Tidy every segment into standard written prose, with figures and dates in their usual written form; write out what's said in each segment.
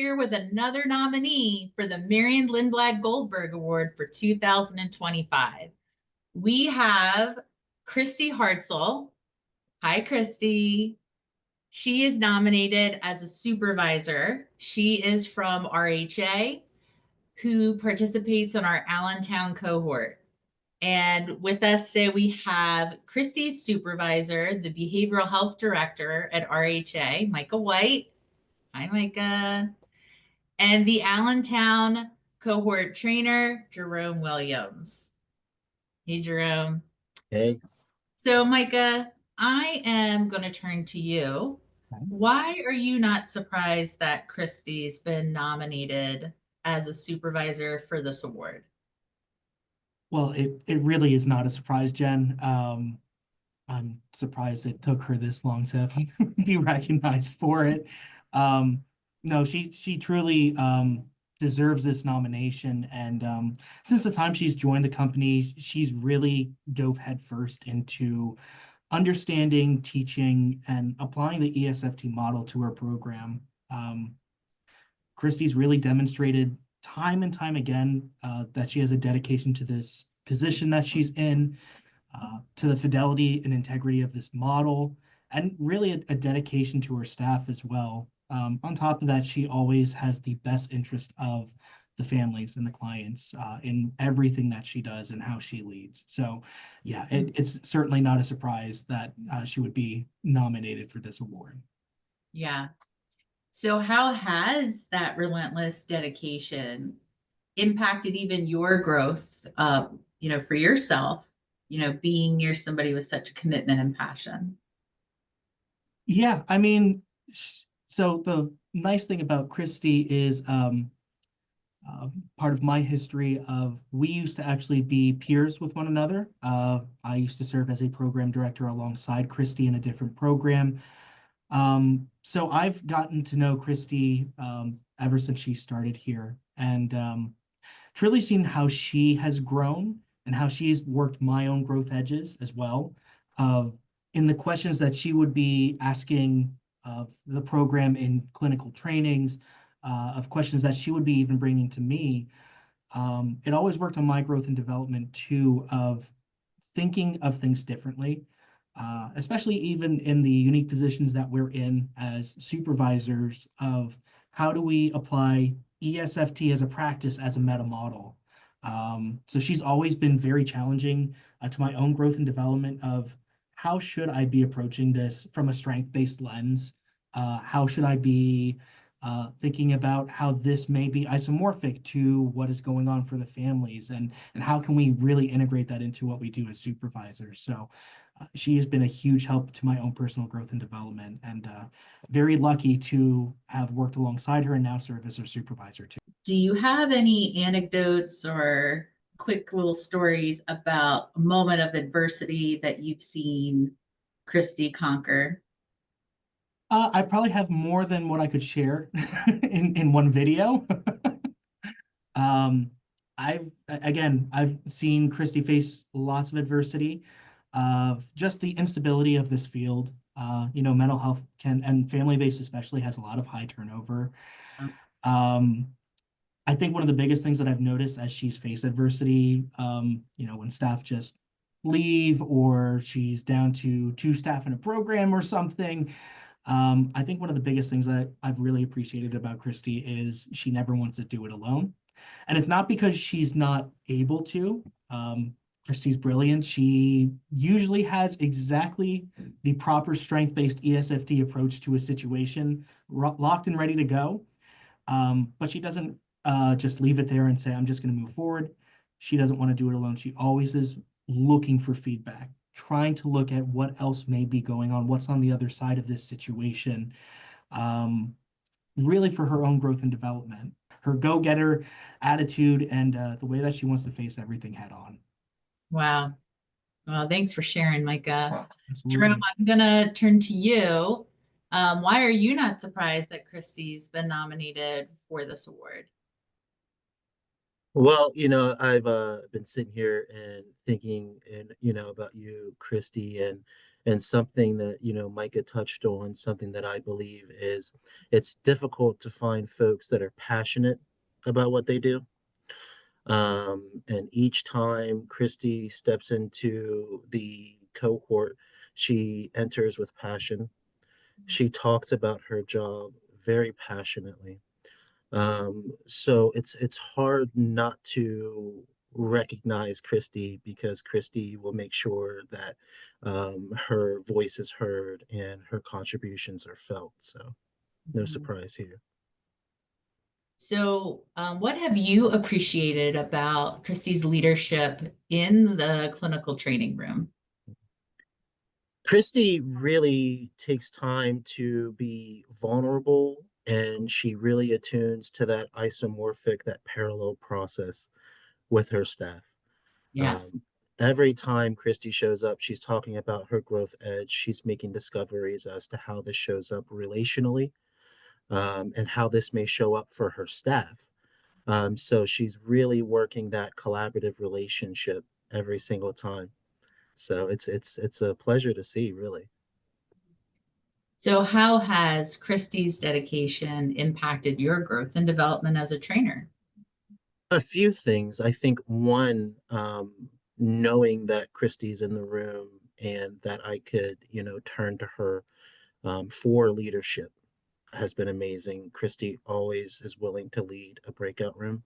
here with another nominee for the Marion Lindblad-Goldberg Award for 2025. We have Kristie Hartzel. Hi, Kristie. She is nominated as a supervisor. She is from RHA, who participates in our Allentown cohort. And with us today, we have Kristie's supervisor, the behavioral health director at RHA, Micah White. Hi, Micah. And the Allentown cohort trainer, Jerome Williams. Hey, Jerome. Hey. So, Micah, I am going to turn to you. Why are you not surprised that Kristie's been nominated as a supervisor for this award? Well, it really is not a surprise, Jen. I'm surprised it took her this long to be recognized for it. No, she truly deserves this nomination. And since the time she's joined the company, she's really dove headfirst into understanding, teaching, and applying the ESFT model to her program. Kristie's really demonstrated time and time again that she has a dedication to this position that she's in, to the fidelity and integrity of this model, and really a dedication to her staff as well. On top of that, she always has the best interest of the families and the clients in everything that she does and how she leads. So yeah, it's certainly not a surprise that she would be nominated for this award. Yeah. So how has that relentless dedication impacted even your growth, for yourself, being near somebody with such a commitment and passion? Yeah, I mean, so the nice thing about Kristie is part of my history of we used to actually be peers with one another. I used to serve as a program director alongside Kristie in a different program. So I've gotten to know Kristie ever since she started here, and truly seen how she has grown and how she's worked my own growth edges as well. In the questions that she would be asking of the program in clinical trainings, of questions that she would be even bringing to me, it always worked on my growth and development too, of thinking of things differently. Especially even in the unique positions that we're in as supervisors of how do we apply ESFT as a practice, as a meta model. So she's always been very challenging to my own growth and development of how should I be approaching this from a strength-based lens? How should I be thinking about how this may be isomorphic to what is going on for the families, and how can we really integrate that into what we do as supervisors? So she has been a huge help to my own personal growth and development, and very lucky to have worked alongside her and now serve as her supervisor too. Do you have any anecdotes or quick little stories about a moment of adversity that you've seen Kristie conquer? I probably have more than what I could share in one video. I've seen Kristie face lots of adversity of just the instability of this field. Mental health and family-based especially has a lot of high turnover. I think one of the biggest things that I've noticed as she's faced adversity, when staff just leave or she's down to 2 staff in a program or something. I think one of the biggest things that I've really appreciated about Kristie is she never wants to do it alone. And it's not because she's not able to. Kristie's brilliant. She usually has exactly the proper strength-based ESFT approach to a situation, locked and ready to go. But she doesn't just leave it there and say, I'm just going to move forward. She doesn't want to do it alone. She always is looking for feedback, trying to look at what else may be going on, what's on the other side of this situation, really for her own growth and development, her go-getter attitude, and the way that she wants to face everything head on. Wow. Well, thanks for sharing, Micah. Absolutely. Jerome, I'm going to turn to you. Why are you not surprised that Kristie's been nominated for this award? Well, I've been sitting here and thinking, and about you, Kristie, And something that, Micah touched on, something that I believe is it's difficult to find folks that are passionate about what they do. And each time Kristie steps into the cohort, she enters with passion. She talks about her job very passionately. So it's hard not to recognize Kristie because Kristie will make sure that her voice is heard and her contributions are felt. So no Mhm. surprise here. So, what have you appreciated about Kristie's leadership in the clinical training room? Kristie really takes time to be vulnerable and she really attunes to that isomorphic, that parallel process with her staff. Yes. Um, every time Kristie shows up, she's talking about her growth edge. She's making discoveries as to how this shows up relationally, and how this may show up for her staff. So she's really working that collaborative relationship every single time. So it's a pleasure to see, really. So, how has Kristie's dedication impacted your growth and development as a trainer? A few things. I think one, knowing that Kristie's in the room and that I could, turn to her for leadership has been amazing. Kristie always is willing to lead a breakout room,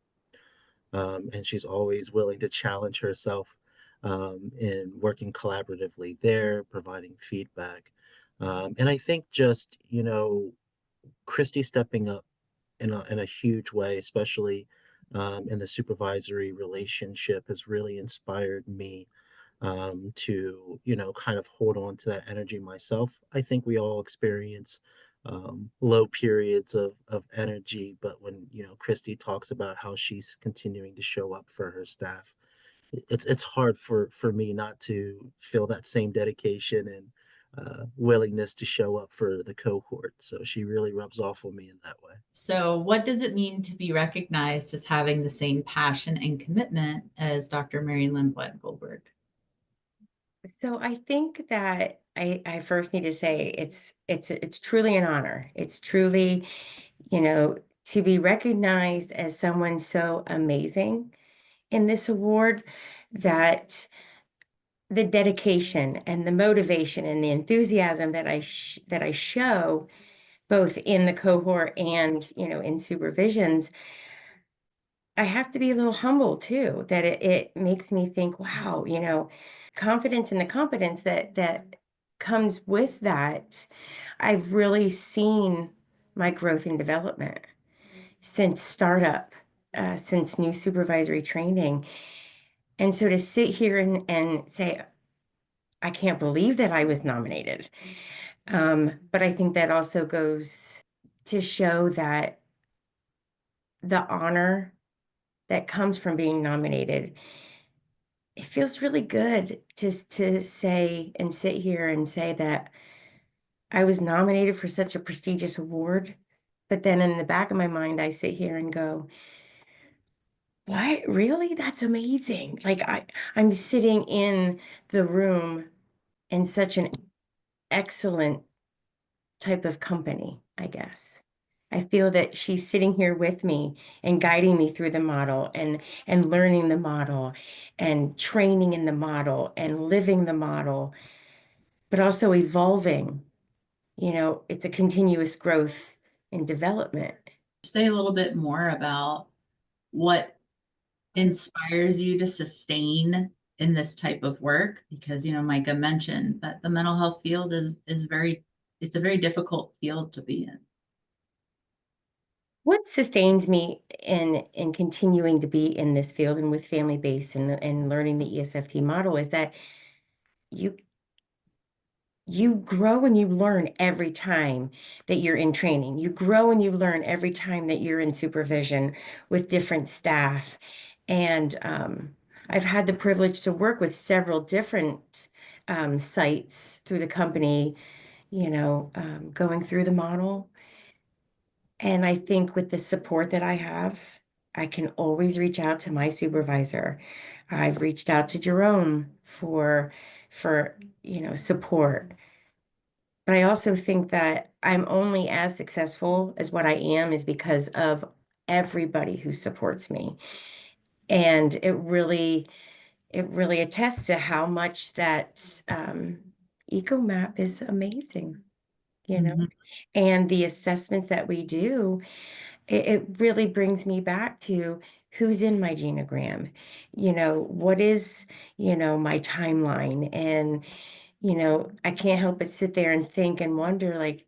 and she's always willing to challenge herself in working collaboratively there, providing feedback. And I think just, Kristie stepping up in a huge way, especially in the supervisory relationship, has really inspired me to, kind of hold on to that energy myself. I think we all experience low periods of energy, but when, Kristie talks about how she's continuing to show up for her staff, it's hard for me not to feel that same dedication and willingness to show up for the cohort. So she really rubs off on me in that way. So, what does it mean to be recognized as having the same passion and commitment as Dr. Marion Lindblad-Goldberg? So I think that I first need to say it's truly an honor. It's truly, to be recognized as someone so amazing in this award, that the dedication and the motivation and the enthusiasm that that I show both in the cohort and, in supervisions, I have to be a little humble too, that it makes me think, wow, confidence in the competence that comes with that. I've really seen my growth and development since startup, since new supervisory training. And so to sit here and say, I can't believe that I was nominated. But I think that also goes to show that the honor that comes from being nominated, it feels really good to say and sit here and say that I was nominated for such a prestigious award. But then in the back of my mind, I sit here and go, what? Really? That's amazing. Like I'm sitting in the room in such an excellent type of company, I guess. I feel that she's sitting here with me and guiding me through the model and learning the model and training in the model and living the model, but also evolving. It's a continuous growth and development. Say a little bit more about what inspires you to sustain in this type of work, because Micah mentioned that the mental health field is very, it's a very difficult field to be in. What sustains me in continuing to be in this field and with family based and learning the ESFT model is that you you grow and you learn every time that you're in training. You grow and you learn every time that you're in supervision with different staff. And I've had the privilege to work with several different sites through the company, going through the model. And I think with the support that I have, I can always reach out to my supervisor. I've reached out to Jerome for support. But I also think that I'm only as successful as what I am is because of everybody who supports me. And it really attests to how much that EcoMap is amazing, you know. Mhm. And the assessments that we do, it really brings me back to who's in my genogram, what is, my timeline. And, I can't help but sit there and think and wonder, like,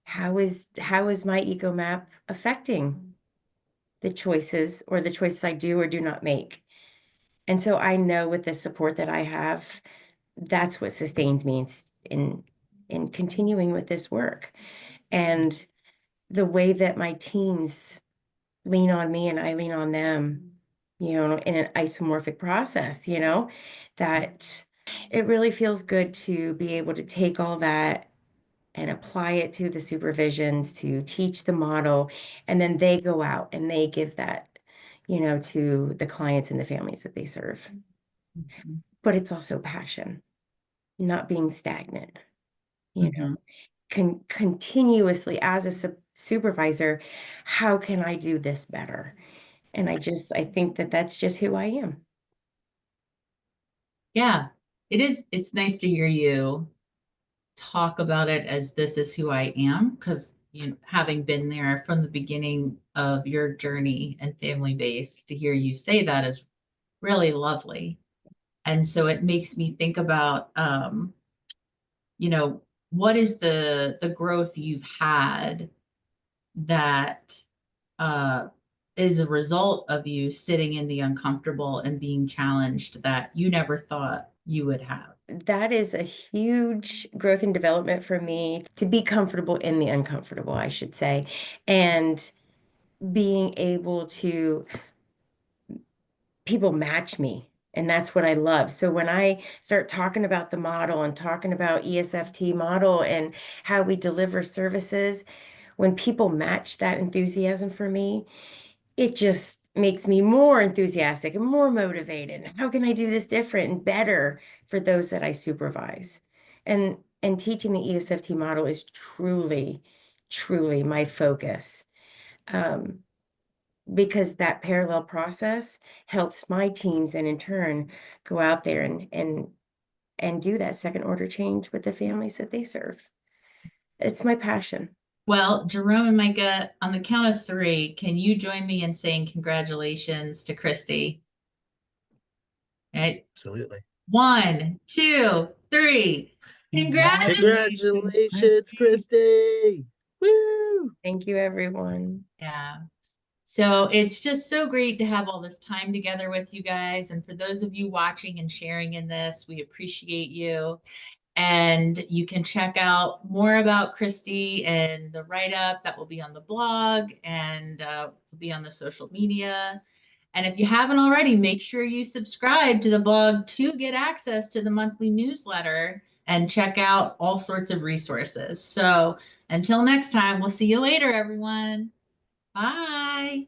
how is my EcoMap affecting the choices I do or do not make? And so I know with the support that I have, that's what sustains me in continuing with this work. And the way that my teams lean on me and I lean on them, in an isomorphic process, that it really feels good to be able to take all that and apply it to the supervisions, to teach the model, and then they go out and they give that, to the clients and the families that they serve. Mhm. But it's also passion, not being stagnant, you know, Mhm. continuously as a supervisor, how can I do this better? And I think that that's just who I am. Yeah, it is. It's nice to hear you talk about it as this is who I am, because having been there from the beginning of your journey and family base, to hear you say that is really lovely. And so it makes me think about, what is the growth you've had that uh, is a result of you sitting in the uncomfortable and being challenged that you never thought you would have. That is a huge growth and development for me to be comfortable in the uncomfortable, I should say, and being able to people match me. And that's what I love. So when I start talking about the model and talking about ESFT model and how we deliver services, when people match that enthusiasm for me, it just makes me more enthusiastic and more motivated. How can I do this different and better for those that I supervise? And teaching the ESFT model is truly, truly my focus. Um, because that parallel process helps my teams and in turn go out there and do that second order change with the families that they serve. It's my passion. Well, Jerome and Micah, on the count of three, can you join me in saying congratulations to Kristie? All right. Absolutely. 1, 2, 3. Congratulations. Congratulations, Kristie. Woo! Thank you, everyone. Yeah. So it's just so great to have all this time together with you guys. And for those of you watching and sharing in this, we appreciate you. And you can check out more about Kristie and the write-up that will be on the blog and will be on the social media. And if you haven't already, make sure you subscribe to the blog to get access to the monthly newsletter and check out all sorts of resources. So until next time, we'll see you later, everyone. Bye.